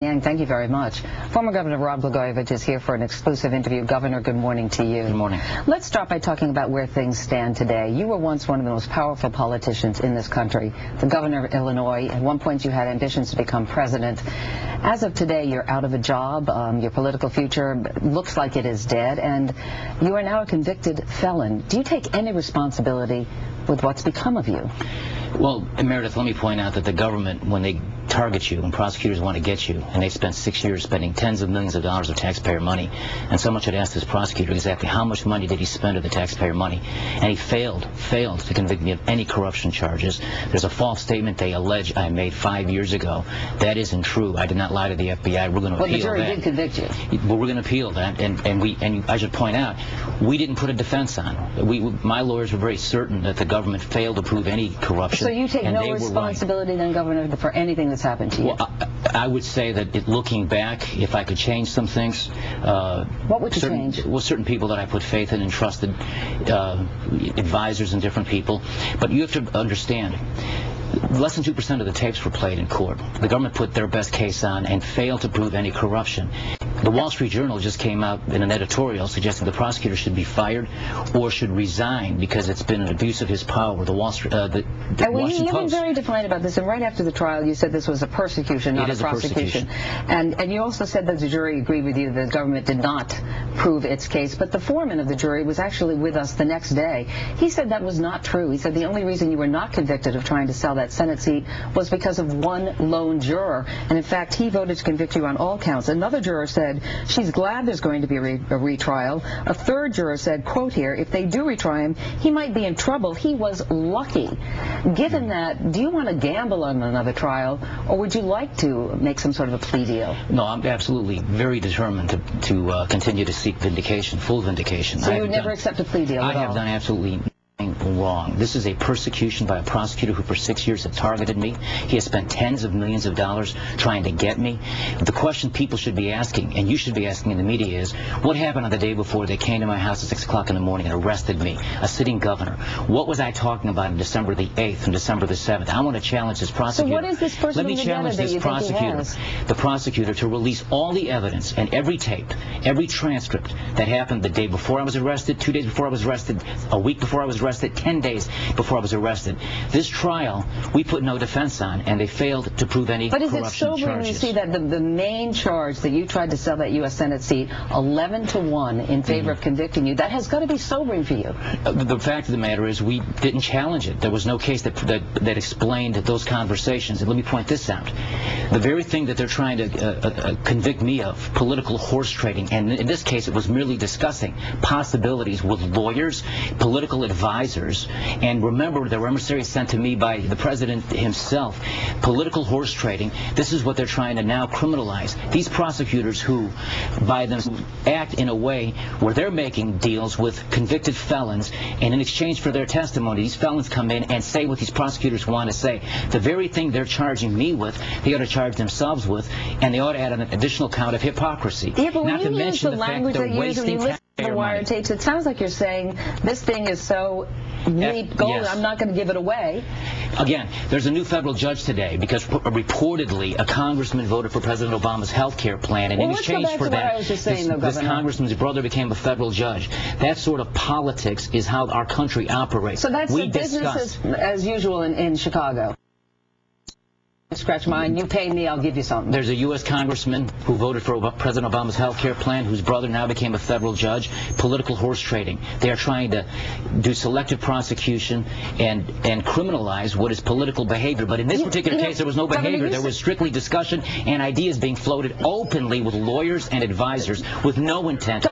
Yang, thank you very much. Former Governor Rod Blagojevich is here for an exclusive interview. Governor, good morning to you. Good morning. Let's start by talking about where things stand today. You were once one of the most powerful politicians in this country, the governor of Illinois. At one point you had ambitions to become president. As of today, you're out of a job. Your political future looks like it is dead, and you are now a convicted felon. Do you take any responsibility with what's become of you? Well, Meredith, let me point out that the government, when they target you and prosecutors want to get you, and they spent 6 years spending tens of millions of dollars of taxpayer money, and someone should ask this prosecutor exactly how much money did he spend of the taxpayer money, and he failed to convict me of any corruption charges. There's a false statement they allege I made 5 years ago. That isn't true. I did not lie to the FBI. We're going to appeal that. Well, the jury did convict you. Well, we're going to appeal that, and I should point out, we didn't put a defense on. My lawyers were very certain that the government failed to prove any corruption. So you take no responsibility then, Governor, for anything that's happened to you? Well, I would say that looking back, if I could change some things... what would you change? Well, certain people that I put faith in and trusted, advisors and different people. But you have to understand, less than 2% of the tapes were played in court. The government put their best case on and failed to prove any corruption. The Wall Street Journal just came out in an editorial suggesting the prosecutor should be fired or should resign because it's been an abuse of his power. The Washington Post. You've been very defiant about this, and right after the trial you said this was a persecution, not a prosecution. And you also said that the jury agreed with you that the government did not prove its case, but the foreman of the jury was actually with us the next day. He said that was not true. He said the only reason you were not convicted of trying to sell that Senate seat was because of one lone juror, and in fact he voted to convict you on all counts. Another juror said she's glad there's going to be a retrial. A third juror said, quote here, if they do retry him, he might be in trouble. He was lucky. Given that, do you want to gamble on another trial, or would you like to make some sort of a plea deal? No, I'm absolutely very determined to continue to seek vindication, full vindication. So you would never accept a plea deal at all? I have done absolutely nothing wrong. This is a persecution by a prosecutor who for 6 years has targeted me. He has spent tens of millions of dollars trying to get me. The question people should be asking, and you should be asking in the media, is what happened on the day before they came to my house at 6 o'clock in the morning and arrested me, a sitting governor? What was I talking about on December the 8th and December the 7th? I want to challenge this prosecutor. So what is this person? Let me challenge this prosecutor, the prosecutor, to release all the evidence and every tape, every transcript that happened the day before I was arrested, 2 days before I was arrested, a week before I was arrested, 10 days before I was arrested. This trial, we put no defense on, and they failed to prove any corruption charges. But is it sobering when you see that the main charge that you tried to sell that U.S. Senate seat 11-1 in favor of convicting you, that has got to be sobering for you? The fact of the matter is we didn't challenge it. There was no case that explained those conversations. And let me point this out. The very thing that they're trying to convict me of, political horse trading, and in this case it was merely discussing possibilities with lawyers, political advisors, and remember there were emissaries sent to me by the president himself. Political horse trading, this is what they're trying to now criminalize. These prosecutors who, by them, act in a way where they're making deals with convicted felons, and in exchange for their testimony, these felons come in and say what these prosecutors want to say. The very thing they're charging me with, they ought to charge themselves with, and they ought to add an additional count of hypocrisy. Yeah, but not to mention the fact they're wasting the wiretaps. It sounds like you're saying this thing is so gold, yes, I'm not going to give it away. Again, there's a new federal judge today because reportedly a congressman voted for President Obama's health care plan, and in exchange for that, this congressman's brother became a federal judge. That sort of politics is how our country operates. So that's business as usual in Chicago. Scratch mine, you pay me, I'll give you something. There's a U.S. congressman who voted for President Obama's health care plan, whose brother now became a federal judge. Political horse trading. They are trying to do selective prosecution and criminalize what is political behavior. But in this particular case, there was no behavior. There was strictly discussion and ideas being floated openly with lawyers and advisors with no intent.